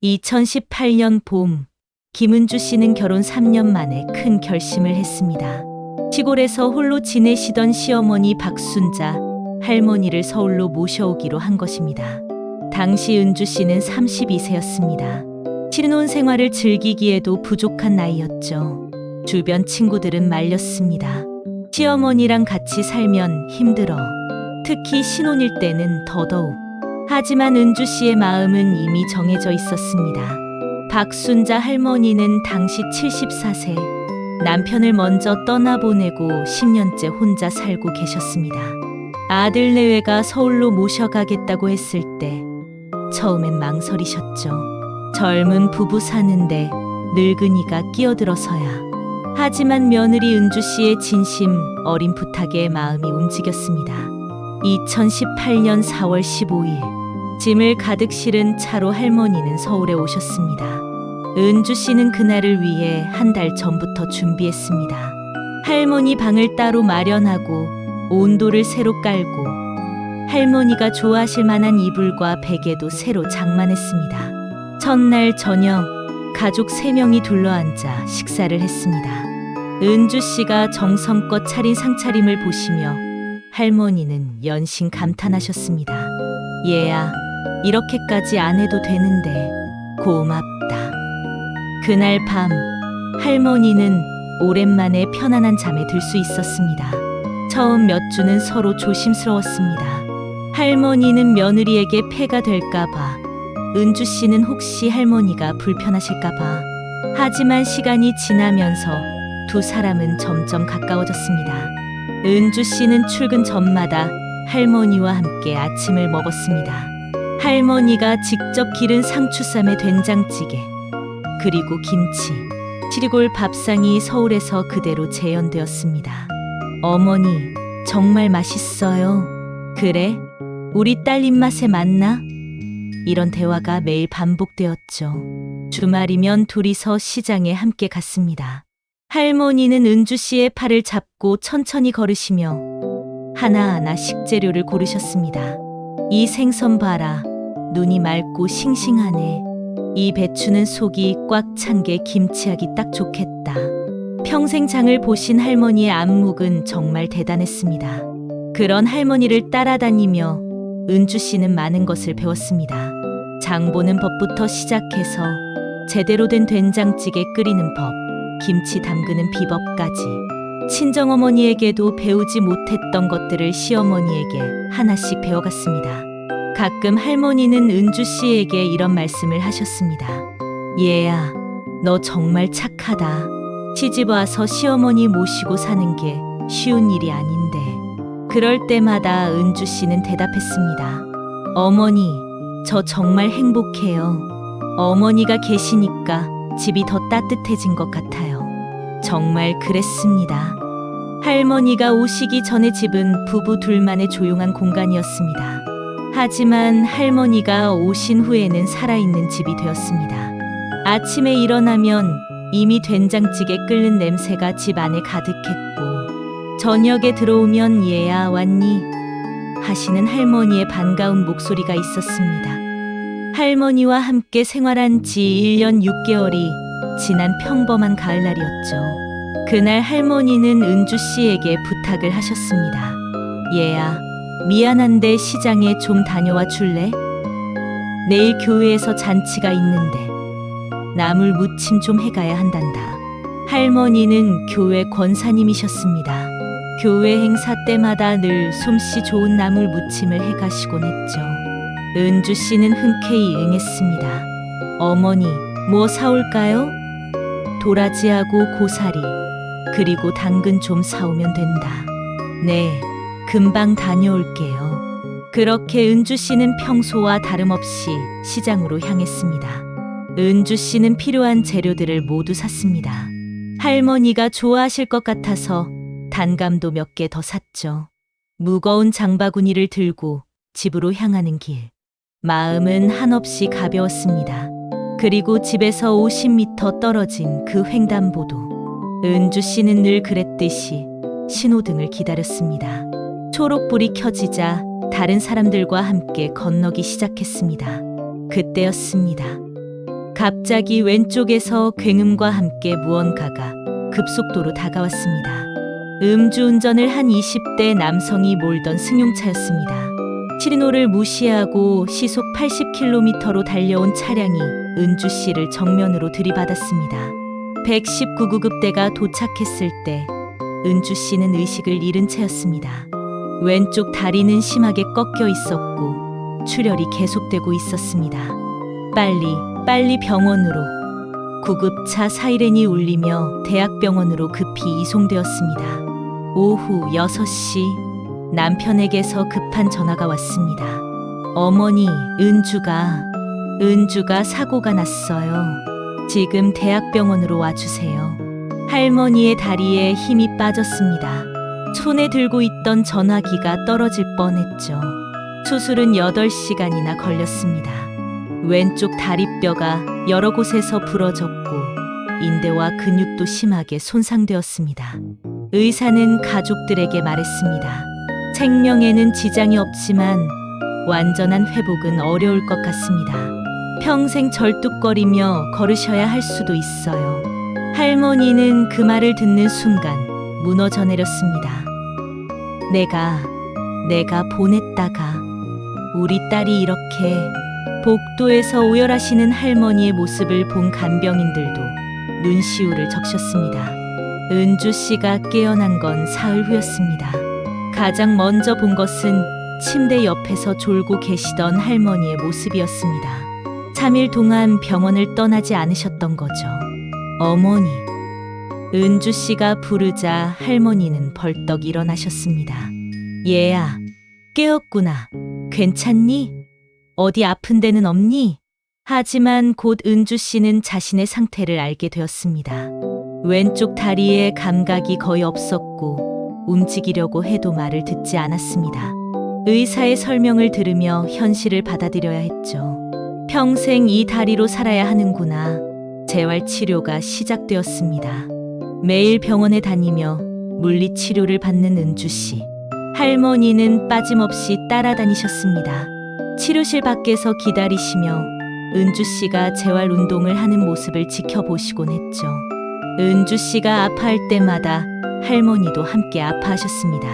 2018년 봄, 김은주 씨는 결혼 3년 만에 큰 결심을 했습니다. 시골에서 홀로 지내시던 시어머니 박순자 할머니를 서울로 모셔오기로 한 것입니다. 당시 은주 씨는 32세였습니다. 신혼 생활을 즐기기에도 부족한 나이였죠. 주변 친구들은 말렸습니다. 시어머니랑 같이 살면 힘들어. 특히 신혼일 때는 더더욱. 하지만 은주 씨의 마음은 이미 정해져 있었습니다. 박순자 할머니는 당시 74세, 남편을 먼저 떠나보내고 10년째 혼자 살고 계셨습니다. 아들 내외가 서울로 모셔가겠다고 했을 때 처음엔 망설이셨죠. 젊은 부부 사는데 늙은이가 끼어들어서야. 하지만 며느리 은주 씨의 진심 어린 부탁에 마음이 움직였습니다. 2018년 4월 15일, 짐을 가득 실은 차로 할머니는 서울에 오셨습니다. 은주 씨는 그날을 위해 한 달 전부터 준비했습니다. 할머니 방을 따로 마련하고 온도를 새로 깔고 할머니가 좋아하실 만한 이불과 베개도 새로 장만했습니다. 첫날 저녁, 가족 3명이 둘러앉아 식사를 했습니다. 은주 씨가 정성껏 차린 상차림을 보시며 할머니는 연신 감탄하셨습니다. 얘야, 이렇게까지 안 해도 되는데 고맙다. 그날 밤, 할머니는 오랜만에 편안한 잠에 들 수 있었습니다. 처음 몇 주는 서로 조심스러웠습니다. 할머니는 며느리에게 폐가 될까봐, 은주 씨는 혹시 할머니가 불편하실까봐. 하지만 시간이 지나면서 두 사람은 점점 가까워졌습니다. 은주 씨는 출근 전마다 할머니와 함께 아침을 먹었습니다. 할머니가 직접 기른 상추쌈에 된장찌개, 그리고 김치, 시리골 밥상이 서울에서 그대로 재현되었습니다. 어머니, 정말 맛있어요. 그래? 우리 딸 입맛에 맞나? 이런 대화가 매일 반복되었죠. 주말이면 둘이서 시장에 함께 갔습니다. 할머니는 은주 씨의 팔을 잡고 천천히 걸으시며 하나하나 식재료를 고르셨습니다. 이 생선 봐라. 눈이 맑고 싱싱하네. 이 배추는 속이 꽉 찬 게 김치하기 딱 좋겠다. 평생 장을 보신 할머니의 안목은 정말 대단했습니다. 그런 할머니를 따라다니며 은주 씨는 많은 것을 배웠습니다. 장 보는 법부터 시작해서 제대로 된 된장찌개 끓이는 법, 김치 담그는 비법까지 친정어머니에게도 배우지 못했던 것들을 시어머니에게 하나씩 배워갔습니다. 가끔 할머니는 은주 씨에게 이런 말씀을 하셨습니다. 얘야, 너 정말 착하다. 시집 와서 시어머니 모시고 사는 게 쉬운 일이 아닌데. 그럴 때마다 은주 씨는 대답했습니다. 어머니, 저 정말 행복해요. 어머니가 계시니까 집이 더 따뜻해진 것 같아요. 정말 그랬습니다. 할머니가 오시기 전에 집은 부부 둘만의 조용한 공간이었습니다. 하지만 할머니가 오신 후에는 살아있는 집이 되었습니다. 아침에 일어나면 이미 된장찌개 끓는 냄새가 집 안에 가득했고, 저녁에 들어오면 얘야 왔니? 하시는 할머니의 반가운 목소리가 있었습니다. 할머니와 함께 생활한 지 1년 6개월이 지난 평범한 가을날이었죠. 그날 할머니는 은주 씨에게 부탁을 하셨습니다. 얘야, 미안한데 시장에 좀 다녀와 줄래? 내일 교회에서 잔치가 있는데 나물 무침 좀 해가야 한단다. 할머니는 교회 권사님이셨습니다. 교회 행사 때마다 늘 솜씨 좋은 나물 무침을 해가시곤 했죠. 은주 씨는 흔쾌히 응했습니다. 어머니, 뭐 사올까요? 도라지하고 고사리, 그리고 당근 좀 사오면 된다. 네, 금방 다녀올게요. 그렇게 은주 씨는 평소와 다름없이 시장으로 향했습니다. 은주 씨는 필요한 재료들을 모두 샀습니다. 할머니가 좋아하실 것 같아서 단감도 몇 개 더 샀죠. 무거운 장바구니를 들고 집으로 향하는 길. 마음은 한없이 가벼웠습니다. 그리고 집에서 50m 떨어진 그 횡단보도. 은주 씨는 늘 그랬듯이 신호등을 기다렸습니다. 초록불이 켜지자 다른 사람들과 함께 건너기 시작했습니다. 그때였습니다. 갑자기 왼쪽에서 굉음과 함께 무언가가 급속도로 다가왔습니다. 음주운전을 한 20대 남성이 몰던 승용차였습니다. 시리노를 무시하고 시속 80km로 달려온 차량이 은주 씨를 정면으로 들이받았습니다. 119구급대가 도착했을 때 은주 씨는 의식을 잃은 채였습니다. 왼쪽 다리는 심하게 꺾여 있었고 출혈이 계속되고 있었습니다. 빨리 병원으로. 구급차 사이렌이 울리며 대학병원으로 급히 이송되었습니다. 오후 6시 남편에게서 급한 전화가 왔습니다. 어머니, 은주가 사고가 났어요. 지금 대학병원으로 와주세요. 할머니의 다리에 힘이 빠졌습니다. 손에 들고 있던 전화기가 떨어질 뻔했죠. 수술은 8시간이나 걸렸습니다. 왼쪽 다리뼈가 여러 곳에서 부러졌고 인대와 근육도 심하게 손상되었습니다. 의사는 가족들에게 말했습니다. 생명에는 지장이 없지만 완전한 회복은 어려울 것 같습니다. 평생 절뚝거리며 걸으셔야 할 수도 있어요. 할머니는 그 말을 듣는 순간 무너져 내렸습니다. 내가 보냈다가 우리 딸이 이렇게 복도에서 오열하시는 할머니의 모습을 본 간병인들도 눈시울을 적셨습니다. 은주 씨가 깨어난 건 사흘 후였습니다. 가장 먼저 본 것은 침대 옆에서 졸고 계시던 할머니의 모습이었습니다. 3일 동안 병원을 떠나지 않으셨던 거죠. 어머니. 은주 씨가 부르자 할머니는 벌떡 일어나셨습니다. 얘야, 깨었구나. 괜찮니? 어디 아픈 데는 없니? 하지만 곧 은주 씨는 자신의 상태를 알게 되었습니다. 왼쪽 다리에 감각이 거의 없었고 움직이려고 해도 말을 듣지 않았습니다. 의사의 설명을 들으며 현실을 받아들여야 했죠. 평생 이 다리로 살아야 하는구나. 재활치료가 시작되었습니다. 매일 병원에 다니며 물리치료를 받는 은주 씨. 할머니는 빠짐없이 따라다니셨습니다. 치료실 밖에서 기다리시며 은주 씨가 재활 운동을 하는 모습을 지켜보시곤 했죠. 은주 씨가 아파할 때마다 할머니도 함께 아파하셨습니다.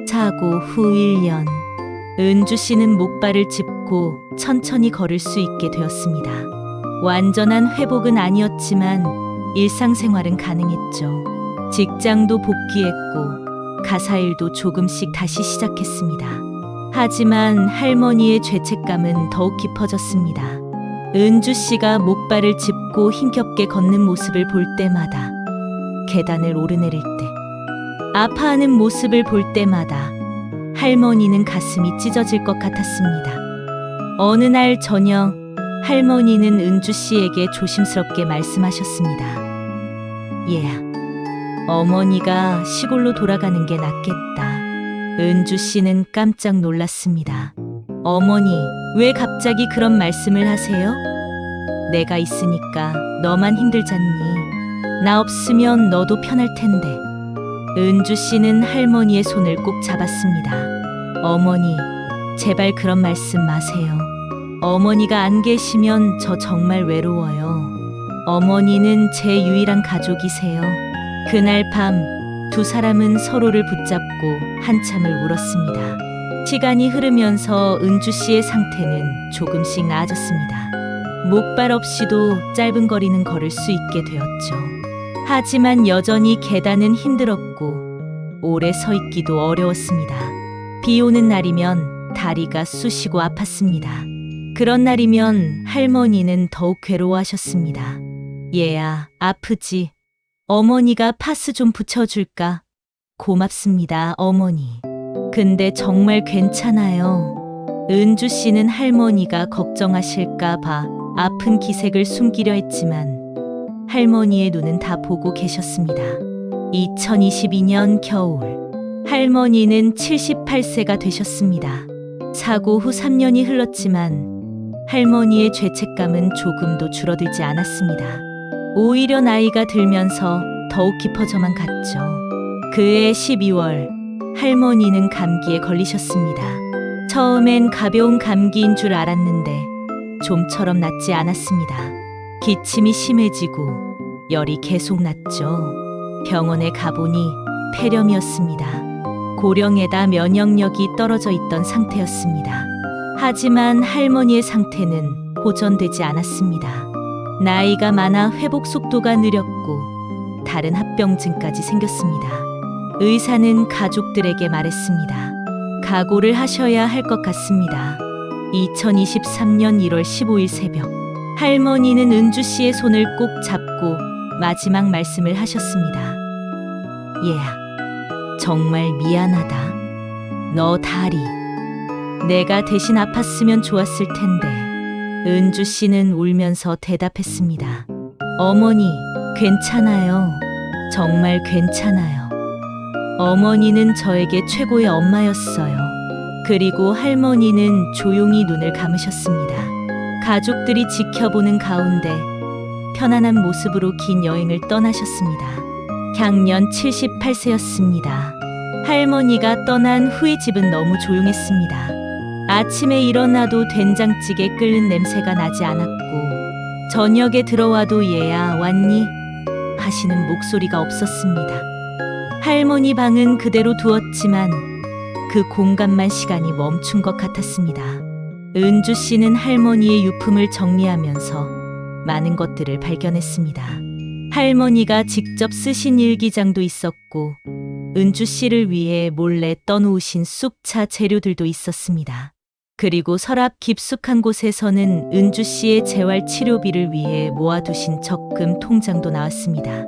사고 후 1년, 은주 씨는 목발을 짚고 천천히 걸을 수 있게 되었습니다. 완전한 회복은 아니었지만 일상생활은 가능했죠. 직장도 복귀했고 가사일도 조금씩 다시 시작했습니다. 하지만 할머니의 죄책감은 더욱 깊어졌습니다. 은주 씨가 목발을 짚고 힘겹게 걷는 모습을 볼 때마다, 계단을 오르내릴 때, 아파하는 모습을 볼 때마다 할머니는 가슴이 찢어질 것 같았습니다. 어느 날 저녁, 할머니는 은주 씨에게 조심스럽게 말씀하셨습니다. 얘야, 어머니가 시골로 돌아가는 게 낫겠다. 은주 씨는 깜짝 놀랐습니다. 어머니, 왜 갑자기 그런 말씀을 하세요? 내가 있으니까 너만 힘들잖니. 나 없으면 너도 편할 텐데. 은주 씨는 할머니의 손을 꼭 잡았습니다. 어머니, 제발 그런 말씀 마세요. 어머니가 안 계시면 저 정말 외로워요. 어머니는 제 유일한 가족이세요. 그날 밤 두 사람은 서로를 붙잡고 한참을 울었습니다. 시간이 흐르면서 은주 씨의 상태는 조금씩 나아졌습니다. 목발 없이도 짧은 거리는 걸을 수 있게 되었죠. 하지만 여전히 계단은 힘들었고 오래 서 있기도 어려웠습니다. 비 오는 날이면 다리가 쑤시고 아팠습니다. 그런 날이면 할머니는 더욱 괴로워하셨습니다. 얘야, 아프지? 어머니가 파스 좀 붙여줄까? 고맙습니다, 어머니. 근데 정말 괜찮아요. 은주 씨는 할머니가 걱정하실까봐 아픈 기색을 숨기려 했지만 할머니의 눈은 다 보고 계셨습니다. 2022년 겨울, 할머니는 78세가 되셨습니다. 사고 후 3년이 흘렀지만 할머니의 죄책감은 조금도 줄어들지 않았습니다. 오히려 나이가 들면서 더욱 깊어져만 갔죠. 그해 12월, 할머니는 감기에 걸리셨습니다. 처음엔 가벼운 감기인 줄 알았는데 좀처럼 낫지 않았습니다. 기침이 심해지고 열이 계속 났죠. 병원에 가보니 폐렴이었습니다. 고령에다 면역력이 떨어져 있던 상태였습니다. 하지만 할머니의 상태는 호전되지 않았습니다. 나이가 많아 회복 속도가 느렸고 다른 합병증까지 생겼습니다. 의사는 가족들에게 말했습니다. 각오를 하셔야 할 것 같습니다. 2023년 1월 15일 새벽, 할머니는 은주 씨의 손을 꼭 잡고 마지막 말씀을 하셨습니다. 얘야, 정말 미안하다. 너 다리. 내가 대신 아팠으면 좋았을 텐데. 은주 씨는 울면서 대답했습니다. 어머니, 괜찮아요. 정말 괜찮아요. 어머니는 저에게 최고의 엄마였어요. 그리고 할머니는 조용히 눈을 감으셨습니다. 가족들이 지켜보는 가운데 편안한 모습으로 긴 여행을 떠나셨습니다. 향년 78세였습니다. 할머니가 떠난 후의 집은 너무 조용했습니다. 아침에 일어나도 된장찌개 끓는 냄새가 나지 않았고, 저녁에 들어와도 얘야 왔니? 하시는 목소리가 없었습니다. 할머니 방은 그대로 두었지만 그 공간만 시간이 멈춘 것 같았습니다. 은주 씨는 할머니의 유품을 정리하면서 많은 것들을 발견했습니다. 할머니가 직접 쓰신 일기장도 있었고, 은주 씨를 위해 몰래 떠놓으신 쑥차 재료들도 있었습니다. 그리고 서랍 깊숙한 곳에서는 은주 씨의 재활 치료비를 위해 모아두신 적금 통장도 나왔습니다.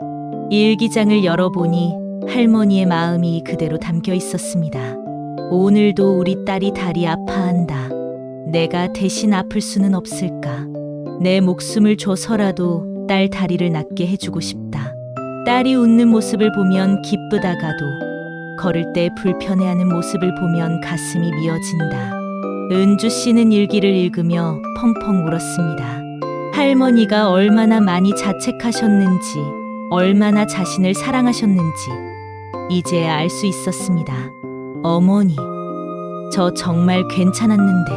일기장을 열어보니 할머니의 마음이 그대로 담겨 있었습니다. 오늘도 우리 딸이 다리 아파한다. 내가 대신 아플 수는 없을까? 내 목숨을 줘서라도 딸 다리를 낫게 해주고 싶다. 딸이 웃는 모습을 보면 기쁘다가도 걸을 때 불편해하는 모습을 보면 가슴이 미어진다. 은주 씨는 일기를 읽으며 펑펑 울었습니다. 할머니가 얼마나 많이 자책하셨는지, 얼마나 자신을 사랑하셨는지 이제야 알 수 있었습니다. 어머니, 저 정말 괜찮았는데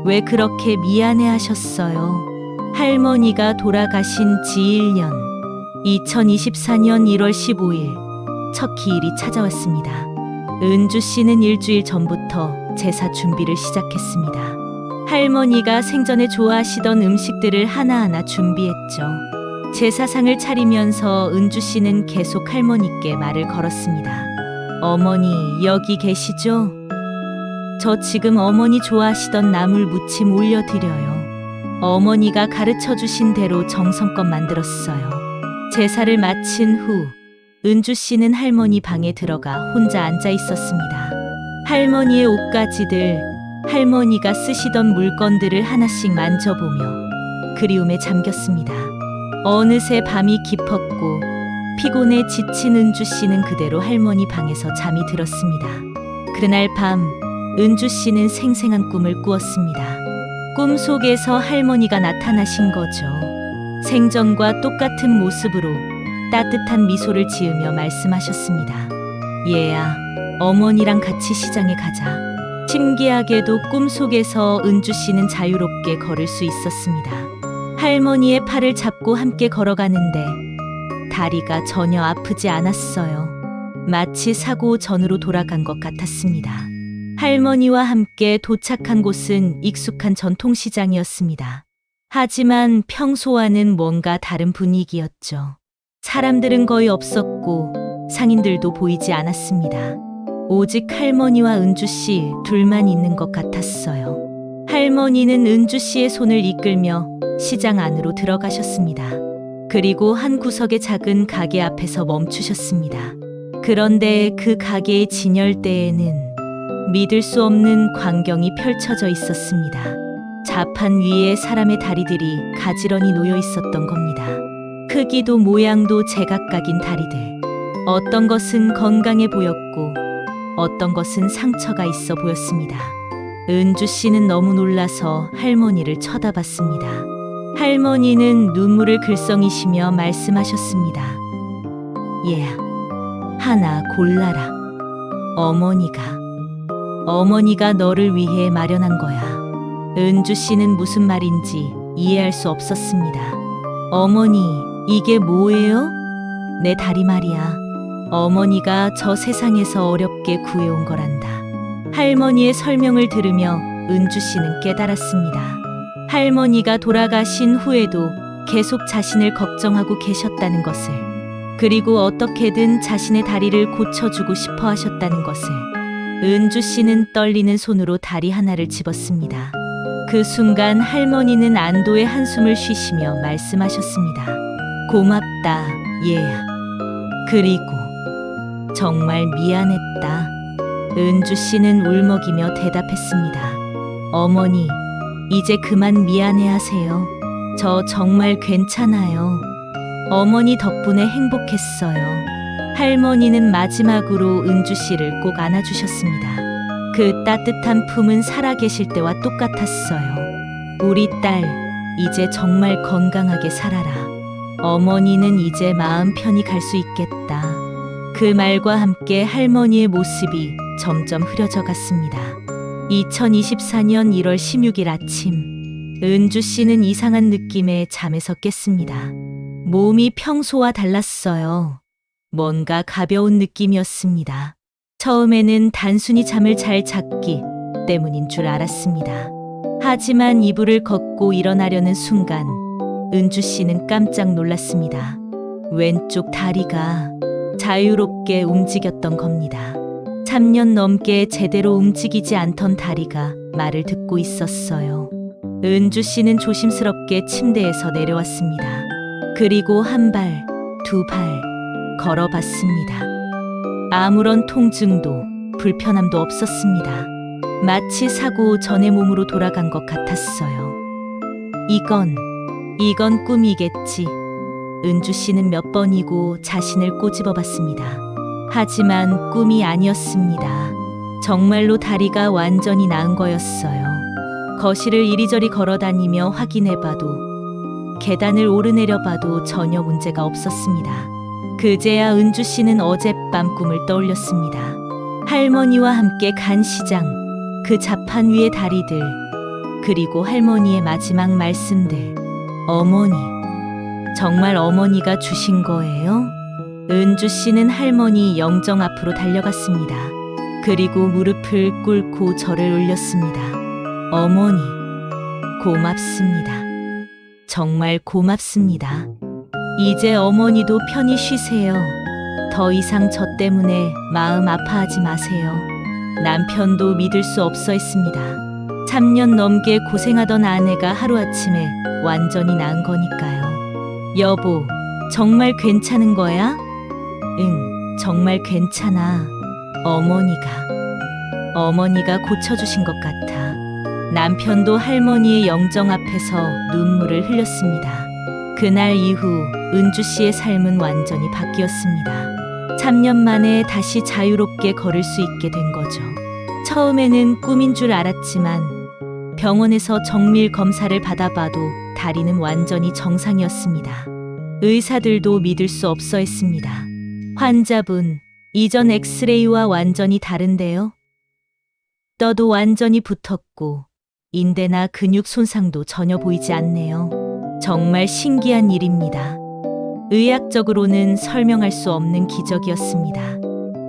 왜 그렇게 미안해 하셨어요? 할머니가 돌아가신 지 1년, 2024년 1월 15일, 첫 기일이 찾아왔습니다. 은주 씨는 일주일 전부터 제사 준비를 시작했습니다. 할머니가 생전에 좋아하시던 음식들을 하나하나 준비했죠. 제사상을 차리면서 은주 씨는 계속 할머니께 말을 걸었습니다. 어머니, 여기 계시죠? 저 지금 어머니 좋아하시던 나물 무침 올려드려요. 어머니가 가르쳐 주신 대로 정성껏 만들었어요. 제사를 마친 후 은주 씨는 할머니 방에 들어가 혼자 앉아 있었습니다. 할머니의 옷가지들, 할머니가 쓰시던 물건들을 하나씩 만져보며 그리움에 잠겼습니다. 어느새 밤이 깊었고 피곤에 지친 은주 씨는 그대로 할머니 방에서 잠이 들었습니다. 그날 밤 은주 씨는 생생한 꿈을 꾸었습니다. 꿈속에서 할머니가 나타나신 거죠. 생전과 똑같은 모습으로 따뜻한 미소를 지으며 말씀하셨습니다. 얘야, 어머니랑 같이 시장에 가자. 신기하게도 꿈속에서 은주 씨는 자유롭게 걸을 수 있었습니다. 할머니의 팔을 잡고 함께 걸어가는데 다리가 전혀 아프지 않았어요. 마치 사고 전으로 돌아간 것 같았습니다. 할머니와 함께 도착한 곳은 익숙한 전통시장이었습니다. 하지만 평소와는 뭔가 다른 분위기였죠. 사람들은 거의 없었고 상인들도 보이지 않았습니다. 오직 할머니와 은주 씨 둘만 있는 것 같았어요. 할머니는 은주 씨의 손을 이끌며 시장 안으로 들어가셨습니다. 그리고 한 구석의 작은 가게 앞에서 멈추셨습니다. 그런데 그 가게의 진열대에는 믿을 수 없는 광경이 펼쳐져 있었습니다. 자판 위에 사람의 다리들이 가지런히 놓여 있었던 겁니다. 크기도 모양도 제각각인 다리들. 어떤 것은 건강해 보였고 어떤 것은 상처가 있어 보였습니다. 은주 씨는 너무 놀라서 할머니를 쳐다봤습니다. 할머니는 눈물을 글썽이시며 말씀하셨습니다. 얘야, 하나 골라라. 어머니가 너를 위해 마련한 거야. 은주 씨는 무슨 말인지 이해할 수 없었습니다. 어머니, 이게 뭐예요? 내 다리 말이야. 어머니가 저 세상에서 어렵게 구해온 거란다. 할머니의 설명을 들으며 은주 씨는 깨달았습니다. 할머니가 돌아가신 후에도 계속 자신을 걱정하고 계셨다는 것을, 그리고 어떻게든 자신의 다리를 고쳐주고 싶어 하셨다는 것을. 은주 씨는 떨리는 손으로 다리 하나를 집었습니다. 그 순간 할머니는 안도의 한숨을 쉬시며 말씀하셨습니다. 고맙다, 얘야. 그리고 정말 미안했다. 은주 씨는 울먹이며 대답했습니다. 어머니, 이제 그만 미안해하세요. 저 정말 괜찮아요. 어머니 덕분에 행복했어요. 할머니는 마지막으로 은주 씨를 꼭 안아주셨습니다. 그 따뜻한 품은 살아계실 때와 똑같았어요. 우리 딸, 이제 정말 건강하게 살아라. 어머니는 이제 마음 편히 갈 수 있겠다. 그 말과 함께 할머니의 모습이 점점 흐려져 갔습니다. 2024년 1월 16일 아침, 은주 씨는 이상한 느낌에 잠에서 깼습니다. 몸이 평소와 달랐어요. 뭔가 가벼운 느낌이었습니다. 처음에는 단순히 잠을 잘 잤기 때문인 줄 알았습니다. 하지만 이불을 걷고 일어나려는 순간 은주 씨는 깜짝 놀랐습니다. 왼쪽 다리가 자유롭게 움직였던 겁니다. 3년 넘게 제대로 움직이지 않던 다리가 말을 듣고 있었어요. 은주 씨는 조심스럽게 침대에서 내려왔습니다. 그리고 한 발, 두 발 걸어봤습니다. 아무런 통증도 불편함도 없었습니다. 마치 사고 전의 몸으로 돌아간 것 같았어요. 이건 꿈이겠지. 은주 씨는 몇 번이고 자신을 꼬집어 봤습니다. 하지만 꿈이 아니었습니다. 정말로 다리가 완전히 나은 거였어요. 거실을 이리저리 걸어 다니며 확인해 봐도, 계단을 오르내려 봐도 전혀 문제가 없었습니다. 그제야 은주 씨는 어젯밤 꿈을 떠올렸습니다. 할머니와 함께 간 시장, 그 자판 위의 다리들, 그리고 할머니의 마지막 말씀들. 어머니, 정말 어머니가 주신 거예요? 은주 씨는 할머니 영정 앞으로 달려갔습니다. 그리고 무릎을 꿇고 절을 올렸습니다. 어머니, 고맙습니다. 정말 고맙습니다. 이제 어머니도 편히 쉬세요. 더 이상 저 때문에 마음 아파하지 마세요. 남편도 믿을 수 없어 했습니다. 3년 넘게 고생하던 아내가 하루아침에 완전히 나은 거니까요. 여보, 정말 괜찮은 거야? 응, 정말 괜찮아. 어머니가 고쳐주신 것 같아. 남편도 할머니의 영정 앞에서 눈물을 흘렸습니다. 그날 이후 은주 씨의 삶은 완전히 바뀌었습니다. 3년 만에 다시 자유롭게 걸을 수 있게 된 거죠. 처음에는 꿈인 줄 알았지만 병원에서 정밀 검사를 받아봐도 다리는 완전히 정상이었습니다. 의사들도 믿을 수 없어 했습니다. 환자분, 이전 엑스레이와 완전히 다른데요? 뼈도 완전히 붙었고 인대나 근육 손상도 전혀 보이지 않네요. 정말 신기한 일입니다. 의학적으로는 설명할 수 없는 기적이었습니다.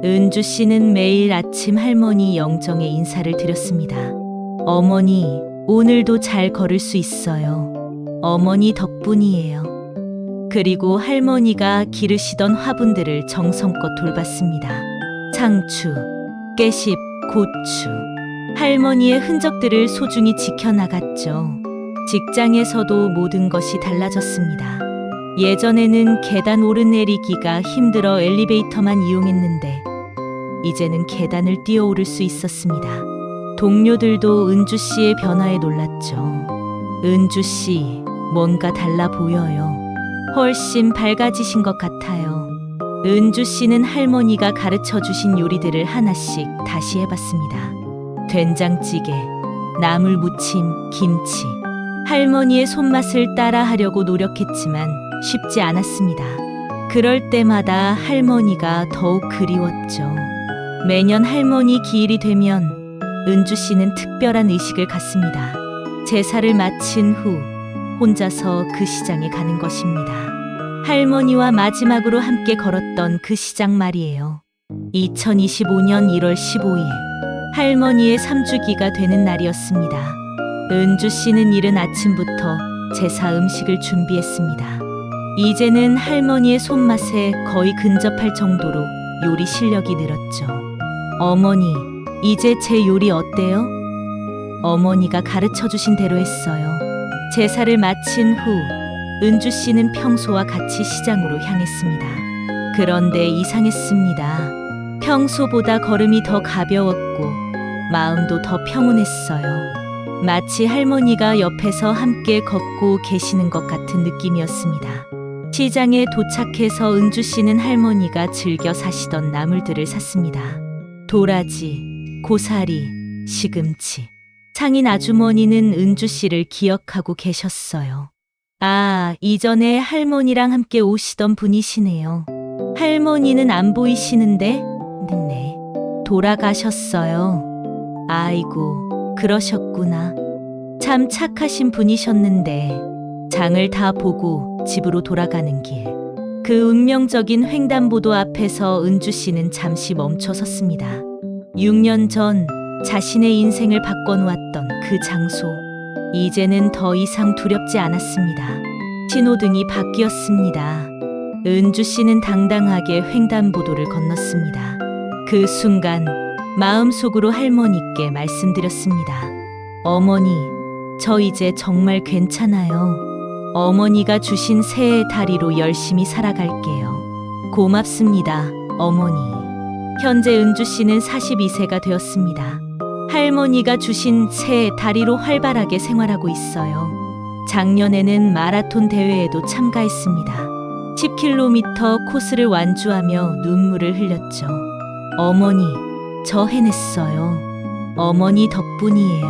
은주 씨는 매일 아침 할머니 영정에 인사를 드렸습니다. 어머니, 오늘도 잘 걸을 수 있어요. 어머니 덕분이에요. 그리고 할머니가 기르시던 화분들을 정성껏 돌봤습니다. 상추, 깨십, 고추. 할머니의 흔적들을 소중히 지켜나갔죠. 직장에서도 모든 것이 달라졌습니다. 예전에는 계단 오르내리기가 힘들어 엘리베이터만 이용했는데 이제는 계단을 뛰어오를 수 있었습니다. 동료들도 은주 씨의 변화에 놀랐죠. 은주 씨, 뭔가 달라 보여요. 훨씬 밝아지신 것 같아요. 은주 씨는 할머니가 가르쳐 주신 요리들을 하나씩 다시 해봤습니다. 된장찌개, 나물 무침, 김치. 할머니의 손맛을 따라하려고 노력했지만 쉽지 않았습니다. 그럴 때마다 할머니가 더욱 그리웠죠. 매년 할머니 기일이 되면 은주 씨는 특별한 의식을 갖습니다. 제사를 마친 후 혼자서 그 시장에 가는 것입니다. 할머니와 마지막으로 함께 걸었던 그 시장 말이에요. 2025년 1월 15일, 할머니의 3주기가 되는 날이었습니다. 은주 씨는 이른 아침부터 제사 음식을 준비했습니다. 이제는 할머니의 손맛에 거의 근접할 정도로 요리 실력이 늘었죠. 어머니, 이제 제 요리 어때요? 어머니가 가르쳐 주신 대로 했어요. 제사를 마친 후 은주 씨는 평소와 같이 시장으로 향했습니다. 그런데 이상했습니다. 평소보다 걸음이 더 가벼웠고 마음도 더 평온했어요. 마치 할머니가 옆에서 함께 걷고 계시는 것 같은 느낌이었습니다. 시장에 도착해서 은주 씨는 할머니가 즐겨 사시던 나물들을 샀습니다. 도라지, 고사리, 시금치. 상인 아주머니는 은주 씨를 기억하고 계셨어요. 아, 이전에 할머니랑 함께 오시던 분이시네요. 할머니는 안 보이시는데? 네, 돌아가셨어요. 아이고, 그러셨구나. 참 착하신 분이셨는데. 장을 다 보고 집으로 돌아가는 길. 그 운명적인 횡단보도 앞에서 은주 씨는 잠시 멈춰 섰습니다. 6년 전 자신의 인생을 바꿔놓았던 그 장소. 이제는 더 이상 두렵지 않았습니다. 신호등이 바뀌었습니다. 은주 씨는 당당하게 횡단보도를 건넜습니다. 그 순간 마음속으로 할머니께 말씀드렸습니다. 어머니, 저 이제 정말 괜찮아요. 어머니가 주신 새해 다리로 열심히 살아갈게요. 고맙습니다, 어머니. 현재 은주 씨는 42세가 되었습니다. 할머니가 주신 새해 다리로 활발하게 생활하고 있어요. 작년에는 마라톤 대회에도 참가했습니다. 10km 코스를 완주하며 눈물을 흘렸죠. 어머니, 저 해냈어요. 어머니 덕분이에요.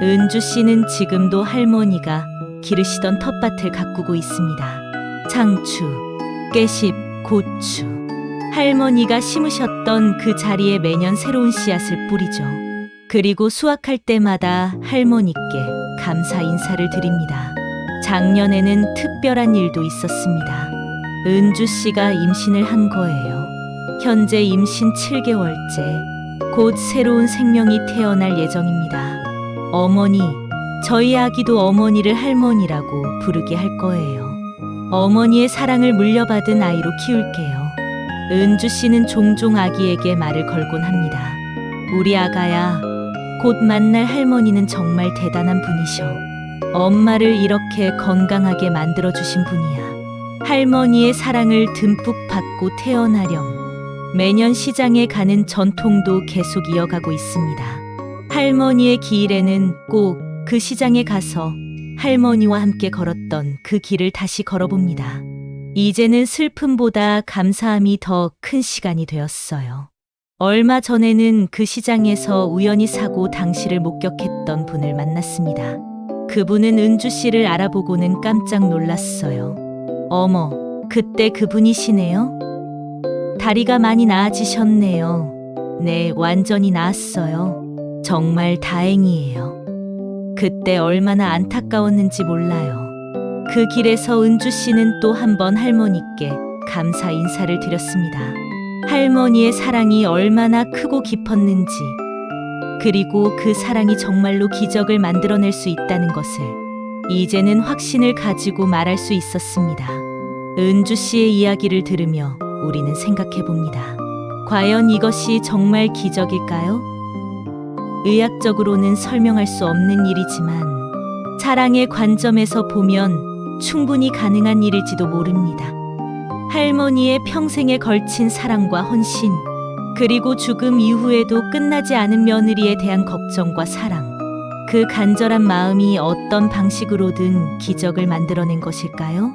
은주 씨는 지금도 할머니가 기르시던 텃밭을 가꾸고 있습니다. 상추, 깨십, 고추. 할머니가 심으셨던 그 자리에 매년 새로운 씨앗을 뿌리죠. 그리고 수확할 때마다 할머니께 감사 인사를 드립니다. 작년에는 특별한 일도 있었습니다. 은주 씨가 임신을 한 거예요. 현재 임신 7개월째. 곧 새로운 생명이 태어날 예정입니다. 어머니, 저희 아기도 어머니를 할머니라고 부르게 할 거예요. 어머니의 사랑을 물려받은 아이로 키울게요. 은주 씨는 종종 아기에게 말을 걸곤 합니다. 우리 아가야, 곧 만날 할머니는 정말 대단한 분이셔. 엄마를 이렇게 건강하게 만들어주신 분이야. 할머니의 사랑을 듬뿍 받고 태어나렴. 매년 시장에 가는 전통도 계속 이어가고 있습니다. 할머니의 기일에는 꼭 그 시장에 가서 할머니와 함께 걸었던 그 길을 다시 걸어봅니다. 이제는 슬픔보다 감사함이 더 큰 시간이 되었어요. 얼마 전에는 그 시장에서 우연히 사고 당시를 목격했던 분을 만났습니다. 그분은 은주 씨를 알아보고는 깜짝 놀랐어요. 어머, 그때 그분이시네요? 다리가 많이 나아지셨네요. 네, 완전히 나았어요. 정말 다행이에요. 그때 얼마나 안타까웠는지 몰라요. 그 길에서 은주 씨는 또 한 번 할머니께 감사 인사를 드렸습니다. 할머니의 사랑이 얼마나 크고 깊었는지, 그리고 그 사랑이 정말로 기적을 만들어낼 수 있다는 것을 이제는 확신을 가지고 말할 수 있었습니다. 은주 씨의 이야기를 들으며 우리는 생각해 봅니다. 과연 이것이 정말 기적일까요? 의학적으로는 설명할 수 없는 일이지만 사랑의 관점에서 보면 충분히 가능한 일일지도 모릅니다. 할머니의 평생에 걸친 사랑과 헌신, 그리고 죽음 이후에도 끝나지 않은 며느리에 대한 걱정과 사랑, 그 간절한 마음이 어떤 방식으로든 기적을 만들어낸 것일까요?